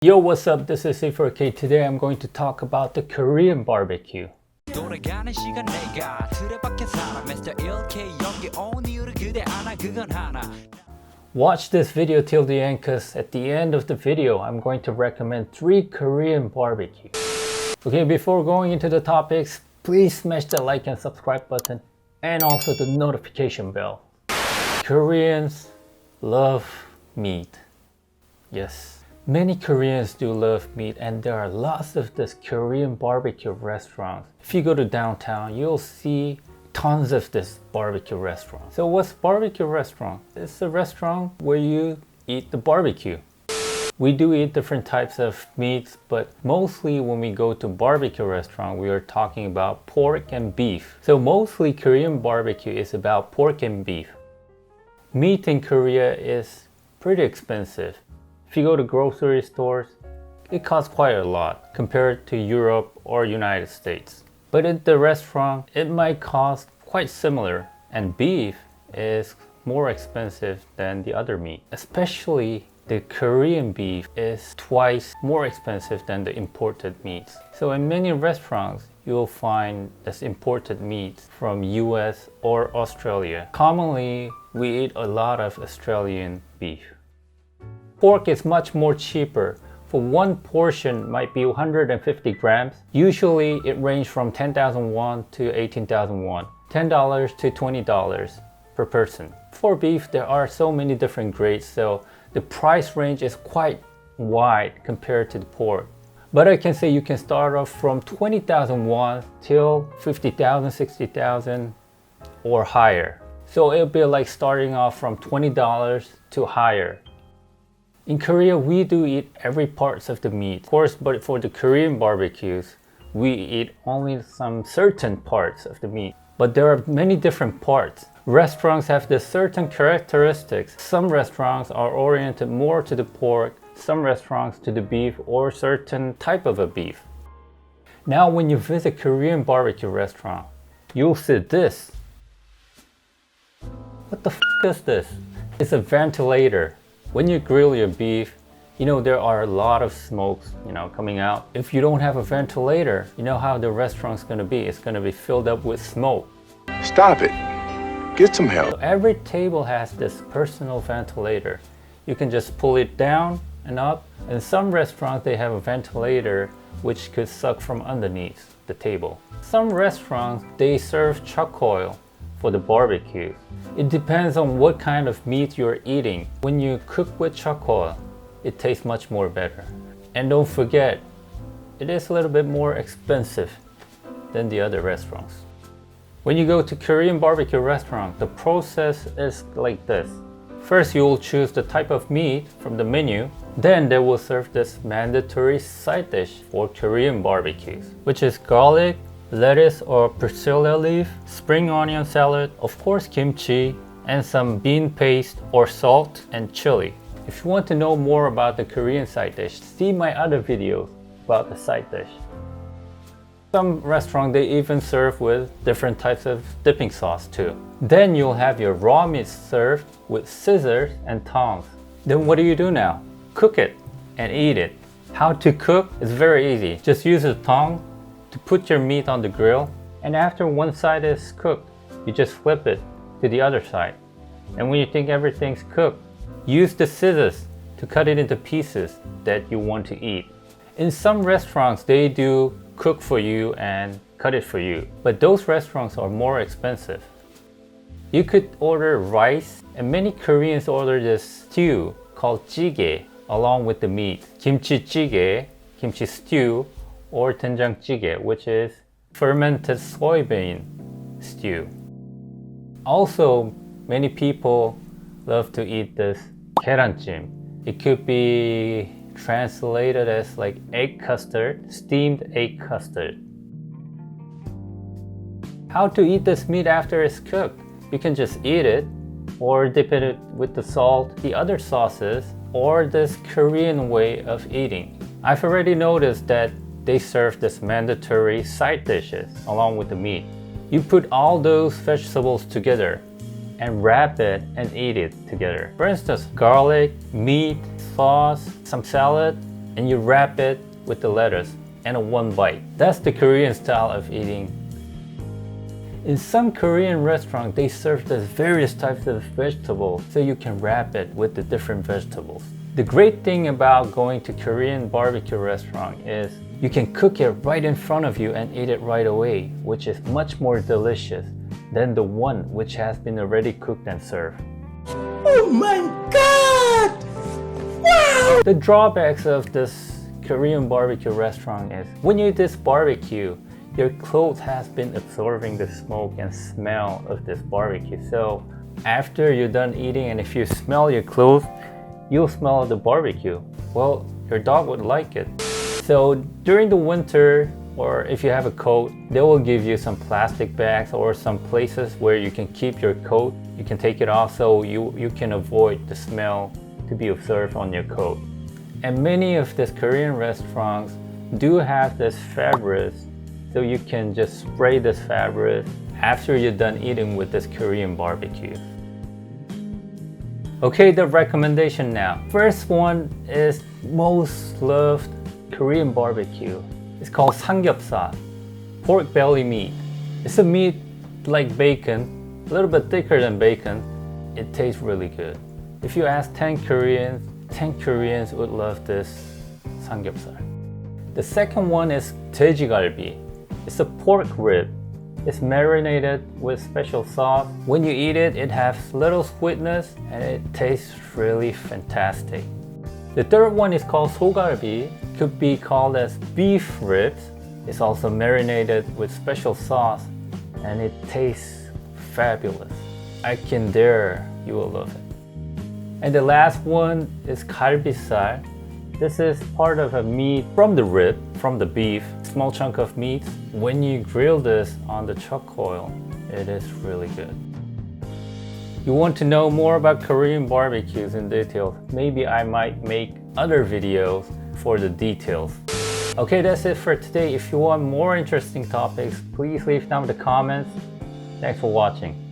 Yo, what's up? This is C4K. Today I'm going to talk about the Korean barbecue. Watch this video till the end because at the end of the video I'm going to recommend 3 Korean barbecue. Okay, before going into the topics, please smash the like and subscribe button and also the notification bell. Koreans love meat. Yes. Many Koreans do love meat, and there are lots of this Korean barbecue restaurants. If you go to downtown, you'll see tons of this barbecue restaurant. So what's barbecue restaurant? It's a restaurant where you eat the barbecue. We do eat different types of meats, but mostly when we go to barbecue restaurant, we are talking about pork and beef. So mostly Korean barbecue is about pork and beef. Meat in Korea is pretty expensive. If you go to grocery stores, it costs quite a lot compared to Europe or United States. But at the restaurant, it might cost quite similar, and beef is more expensive than the other meat. Especially the Korean beef is twice more expensive than the imported meats. So in many restaurants, you'll find this imported meat from US or Australia. Commonly, we eat a lot of Australian beef. Pork is much more cheaper. For one portion might be 150 grams. Usually it ranges from 10,000 won to 18,000 won. $10 to $20 per person. For beef, there are so many different grades, so the price range is quite wide compared to the pork. But I can say you can start off from 20,000 won till 50,000, 60,000 or higher. So it'll be like starting off from $20 to higher. In Korea, we do eat every parts of the meat. Of course, but for the Korean barbecues, we eat only some certain parts of the meat. But there are many different parts. Restaurants have this certain characteristics. Some restaurants are oriented more to the pork, some restaurants to the beef or certain type of a beef. Now, when you visit Korean barbecue restaurant, you'll see this. What the f is this? It's a ventilator. When you grill your beef, there are a lot of smokes, coming out. If you don't have a ventilator, you know how the restaurant's gonna be. It's gonna be filled up with smoke. Stop it. Get some help. So every table has this personal ventilator. You can just pull it down and up. In some restaurants, they have a ventilator which could suck from underneath the table. Some restaurants, they serve charcoal for the barbecue. It depends on what kind of meat you're eating. When you cook with charcoal, it tastes much more better. And don't forget, it is a little bit more expensive than the other restaurants. When you go to Korean barbecue restaurant, the process is like this. First, you will choose the type of meat from the menu. Then they will serve this mandatory side dish for Korean barbecues, which is garlic, lettuce or persilla leaf, spring onion salad, of course kimchi, and some bean paste or salt and chili. If you want to know more about the Korean side dish, see my other videos about the side dish. Some restaurants, they even serve with different types of dipping sauce too. Then you'll have your raw meat served with scissors and tongs. Then what do you do now? Cook it and eat it. How to cook is very easy. Just use a tongue to put your meat on the grill, and after one side is cooked, you just flip it to the other side. And when you think everything's cooked, use the scissors to cut it into pieces that you want to eat. In some restaurants, they do cook for you and cut it for you, but those restaurants are more expensive. You could order rice, and many Koreans order this stew called jjigae along with the meat. Kimchi jjigae, kimchi stew, or 된장찌개, which is fermented soybean stew. Also, many people love to eat this 계란찜. It could be translated as like egg custard, steamed egg custard. How to eat this meat after it's cooked? You can just eat it, or dip it with the salt, the other sauces, or this Korean way of eating. I've already noticed that they serve this mandatory side dishes along with the meat. You put all those vegetables together and wrap it and eat it together. For instance, garlic, meat, sauce, some salad, and you wrap it with the lettuce and a one bite. That's the Korean style of eating. In some Korean restaurants, they serve the various types of vegetables, so you can wrap it with the different vegetables. The great thing about going to Korean barbecue restaurant is you can cook it right in front of you and eat it right away, which is much more delicious than the one which has been already cooked and served. Oh my God! Wow! The drawbacks of this Korean barbecue restaurant is when you eat this barbecue, your clothes has been absorbing the smoke and smell of this barbecue. So after you're done eating and if you smell your clothes, you'll smell the barbecue. Well, your dog would like it. So during the winter, or if you have a coat, they will give you some plastic bags or some places where you can keep your coat. You can take it off so you can avoid the smell to be observed on your coat. And many of these Korean restaurants do have this fabric, so you can just spray this fabric after you're done eating with this Korean barbecue. Okay, the recommendation now. First one is most loved Korean barbecue. It's called samgyeopsal, pork belly meat. It's a meat like bacon, a little bit thicker than bacon. It tastes really good. If you ask 10 Koreans would love this samgyeopsal. The second one is 돼지갈비. It's a pork rib. It's marinated with special sauce. When you eat it, it has little sweetness and it tastes really fantastic. The third one is called 소갈비. Could be called as beef ribs. It's also marinated with special sauce and it tastes fabulous. I can dare you will love it. And the last one is 갈비살. This is part of a meat from the rib, from the beef, small chunk of meat. When you grill this on the charcoal, it is really good. You want to know more about Korean barbecues in detail? Maybe I might make other videos for the details. Okay, that's it for today. If you want more interesting topics, please leave down the comments. Thanks for watching.